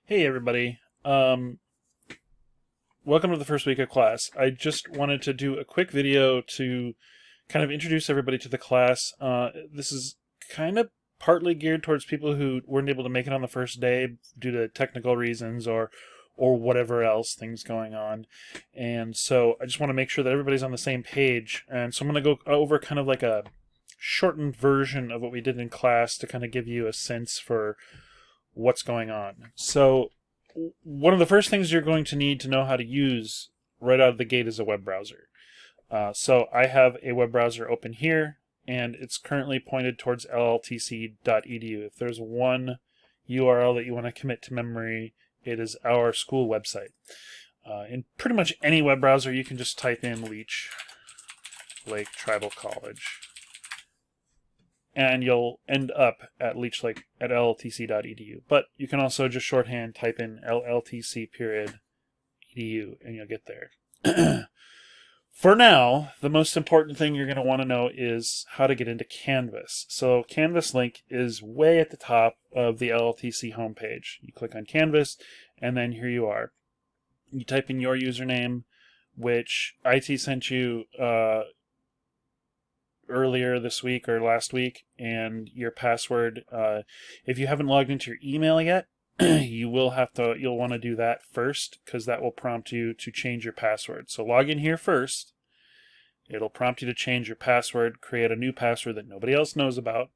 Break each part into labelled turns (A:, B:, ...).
A: Hey everybody. Welcome to the first week of class. I just wanted to do a quick video to kind of introduce everybody to the class. This is kind of partly geared towards people who weren't able to make it on the first day due to technical reasons or whatever else things going on. And so I just want to make sure that everybody's on the same page. And so I'm going to go over kind of like a shortened version of what we did in class to kind of give you a sense for what's going on. So one of the first things you're going to need to know how to use right out of the gate is a web browser. So I have a web browser open here, and it's currently pointed towards LLTC-ITECH. If there's one URL that you want to commit to memory, it is our school website. In pretty much any web browser, you can just type in Leech Lake Tribal College, and you'll end up at Leech Lake at LLTC.edu. But you can also just shorthand type in LLTC.edu and you'll get there. For now, the most important thing you're going to want to know is how to get into Canvas. So Canvas link is way at the top of the LLTC homepage. You click on Canvas, and then here you are. You type in your username, which IT sent you earlier this week or last week, and your password. If you haven't logged into your email yet, you'll want to do that first, because that will prompt you to change your password. So log in here first. It'll prompt you to change your password, create a new password that nobody else knows about.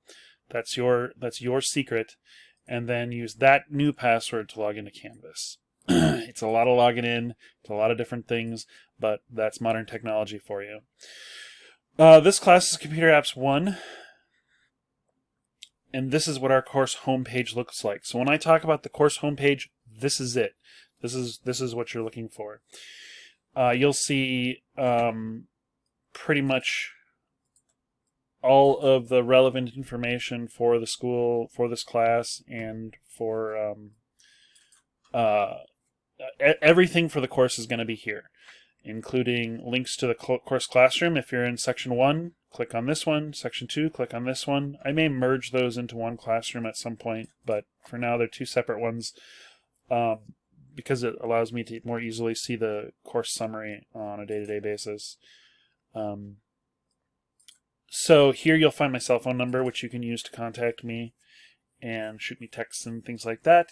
A: That's your secret, and then use that new password to log into Canvas. It's a lot of logging in, it's a lot of different things, but that's modern technology for you. This class is Computer Apps 1, and this is what our course homepage looks like. So when I talk about the course homepage, this is it. This is what you're looking for. You'll see pretty much all of the relevant information for the school, for this class, and for everything for the course is going to be here, including links to the course classroom. If you're in section 1, click on this one. Section 2, click on this one. I may merge those into one classroom at some point, but for now they're two separate ones because it allows me to more easily see the course summary on a day-to-day basis. So here you'll find my cell phone number, which you can use to contact me and shoot me texts and things like that.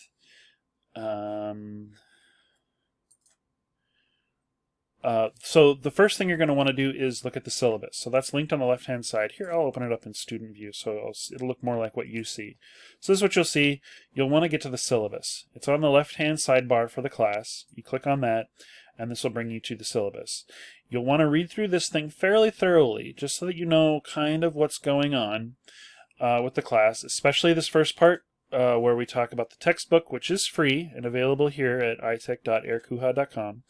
A: So the first thing you're going to want to do is look at the syllabus. So that's linked on the left-hand side. Here, I'll open it up in student view, so it'll look more like what you see. So this is what you'll see. You'll want to get to the syllabus. It's on the left-hand sidebar for the class. You click on that, and this will bring you to the syllabus. You'll want to read through this thing fairly thoroughly, just so that you know kind of what's going on with the class, especially this first part, where we talk about the textbook, which is free and available here at itech.airkuha.com.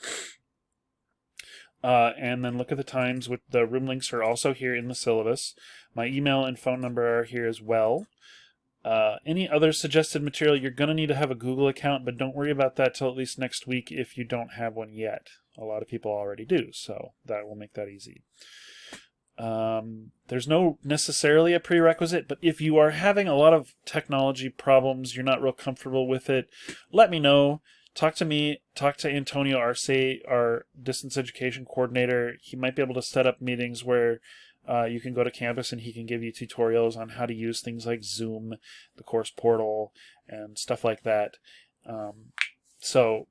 A: And then look at the times. With the room links are also here in the syllabus. My email and phone number are here as well. Any other suggested material, you're going to need to have a Google account, but don't worry about that till at least next week if you don't have one yet. A lot of people already do, so that will make that easy. There's no necessarily a prerequisite, but if you are having a lot of technology problems, you're not real comfortable with it, let me know. Talk to me, talk to Antonio Arce, our distance education coordinator. He might be able to set up meetings where you can go to campus and he can give you tutorials on how to use things like Zoom, the course portal, and stuff like that. So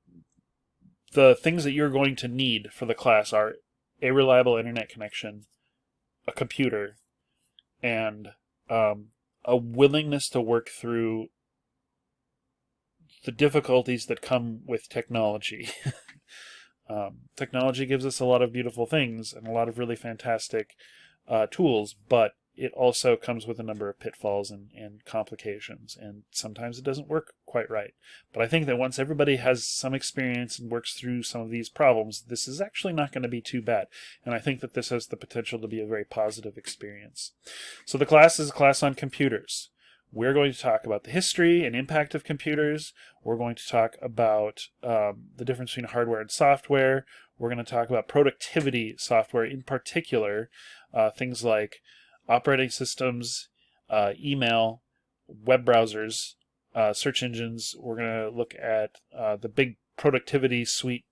A: the things that you're going to need for the class are a reliable internet connection, a computer, and a willingness to work through the difficulties that come with technology. Technology gives us a lot of beautiful things and a lot of really fantastic tools, but it also comes with a number of pitfalls and complications, and sometimes it doesn't work quite right. But I think that once everybody has some experience and works through some of these problems, this is actually not going to be too bad, and I think that this has the potential to be a very positive experience. So the class is a class on computers. We're going to talk about the history and impact of computers. We're going to talk about the difference between hardware and software. We're going to talk about productivity software, in particular, things like operating systems, email, web browsers, search engines. We're going to look at the big productivity suite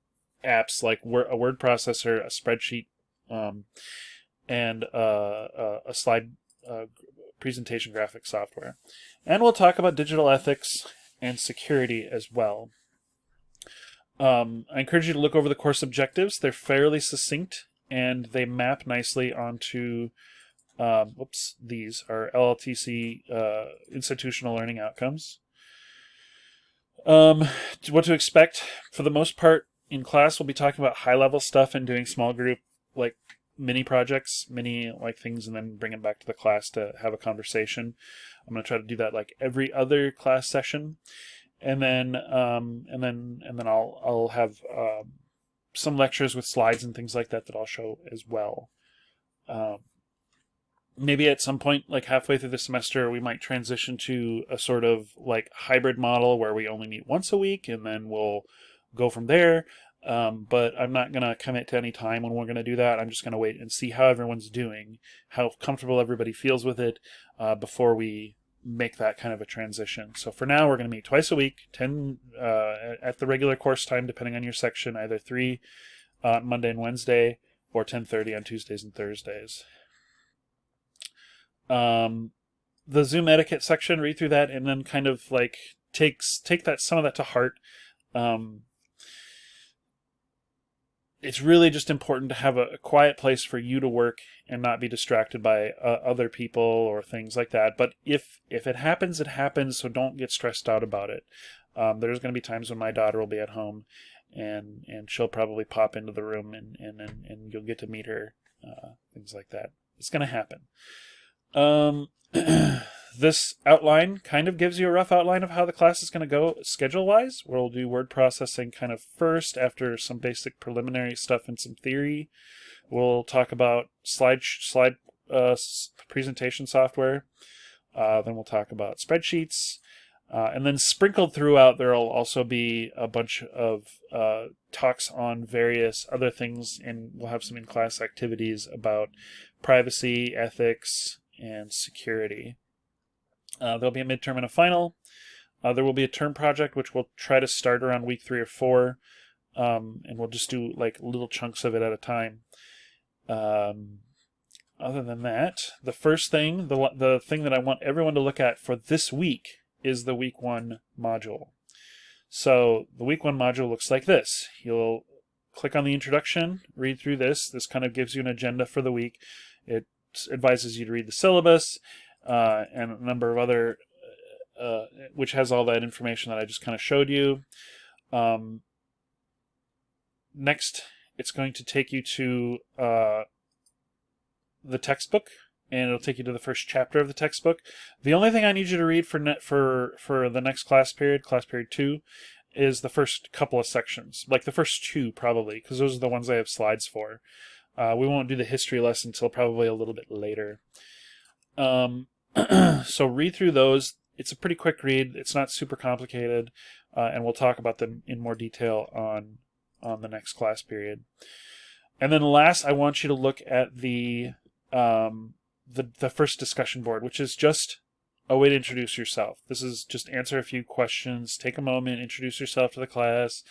A: apps like a word processor, a spreadsheet, and a slide presentation graphic software. And we'll talk about digital ethics and security as well. I encourage you to look over the course objectives. They're fairly succinct, and they map nicely onto these are LLTC institutional learning outcomes. What to expect? For the most part, in class, we'll be talking about high-level stuff and doing small group, like mini projects, mini like things, and then bring them back to the class to have a conversation. I'm going to try to do that like every other class session, and then I'll have some lectures with slides and things like that I'll show as well. Maybe at some point, like halfway through the semester, we might transition to a sort of like hybrid model where we only meet once a week, and then we'll go from there. But I'm not going to commit to any time when we're going to do that. I'm just going to wait and see how everyone's doing, how comfortable everybody feels with it before we make that kind of a transition. So for now, we're going to meet twice a week, 10 at the regular course time, depending on your section, either 3 Monday and Wednesday or 10:30 on Tuesdays and Thursdays. The Zoom etiquette section, read through that, and then kind of like take some of that to heart. It's really just important to have a quiet place for you to work and not be distracted by other people or things like that. But if it happens, it happens, so don't get stressed out about it. There's going to be times when my daughter will be at home, and she'll probably pop into the room, and you'll get to meet her, things like that. It's going to happen. This outline kind of gives you a rough outline of how the class is going to go schedule-wise. We'll do word processing kind of first after some basic preliminary stuff and some theory. We'll talk about slide presentation software. Then we'll talk about spreadsheets. And then sprinkled throughout, there will also be a bunch of talks on various other things, and we'll have some in-class activities about privacy, ethics, and security. There'll be a midterm and a final. There will be a term project, which we'll try to start around week 3 or 4, and we'll just do like little chunks of it at a time. Other than that, the first thing, the thing that I want everyone to look at for this week is the week 1 module. So the week 1 module looks like this. You'll click on the introduction, read through this. This kind of gives you an agenda for the week. It advises you to read the syllabus and a number of other, which has all that information that I just kind of showed you. Next, it's going to take you to the textbook, and it'll take you to the first chapter of the textbook. The only thing I need you to read for the next class period 2, is the first couple of sections, like the first 2 probably, because those are the ones I have slides for. We won't do the history lesson until probably a little bit later. So read through those. It's a pretty quick read. It's not super complicated, and we'll talk about them in more detail on the next class period. And then last, I want you to look at the first discussion board, which is just a way to introduce yourself. This is just answer a few questions, take a moment, introduce yourself to the class.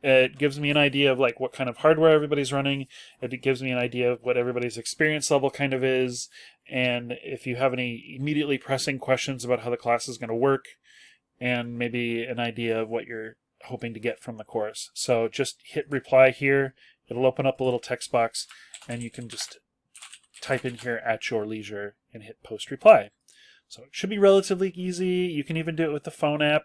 A: It gives me an idea of like what kind of hardware everybody's running. It gives me an idea of what everybody's experience level kind of is. And if you have any immediately pressing questions about how the class is going to work, and maybe an idea of what you're hoping to get from the course. So just hit reply here. It'll open up a little text box, and you can just type in here at your leisure and hit post reply. So it should be relatively easy. You can even do it with the phone app.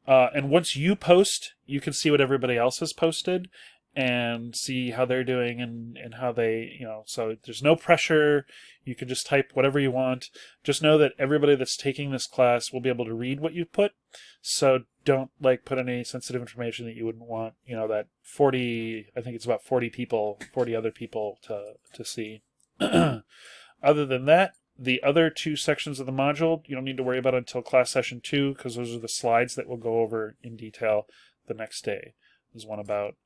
A: And once you post, you can see what everybody else has posted and see how they're doing and how they, so there's no pressure. You can just type whatever you want. Just know that everybody that's taking this class will be able to read what you put. So don't put any sensitive information that you wouldn't want, that 40, I think it's about 40 other people to see. Other than that, the other 2 sections of the module, you don't need to worry about until class session 2, because those are the slides that we'll go over in detail the next day. There's one about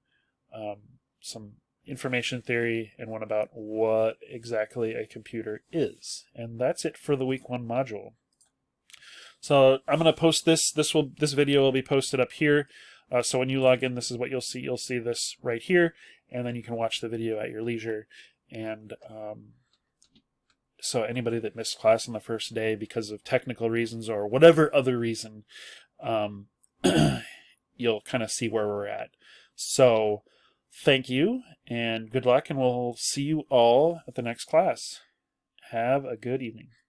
A: some information theory and one about what exactly a computer is. And that's it for the week 1 module. So I'm going to post this. This video will be posted up here. So when you log in, this is what you'll see. You'll see this right here, and then you can watch the video at your leisure. And so anybody that missed class on the first day because of technical reasons or whatever other reason, you'll kind of see where we're at. So thank you and good luck, and we'll see you all at the next class. Have a good evening.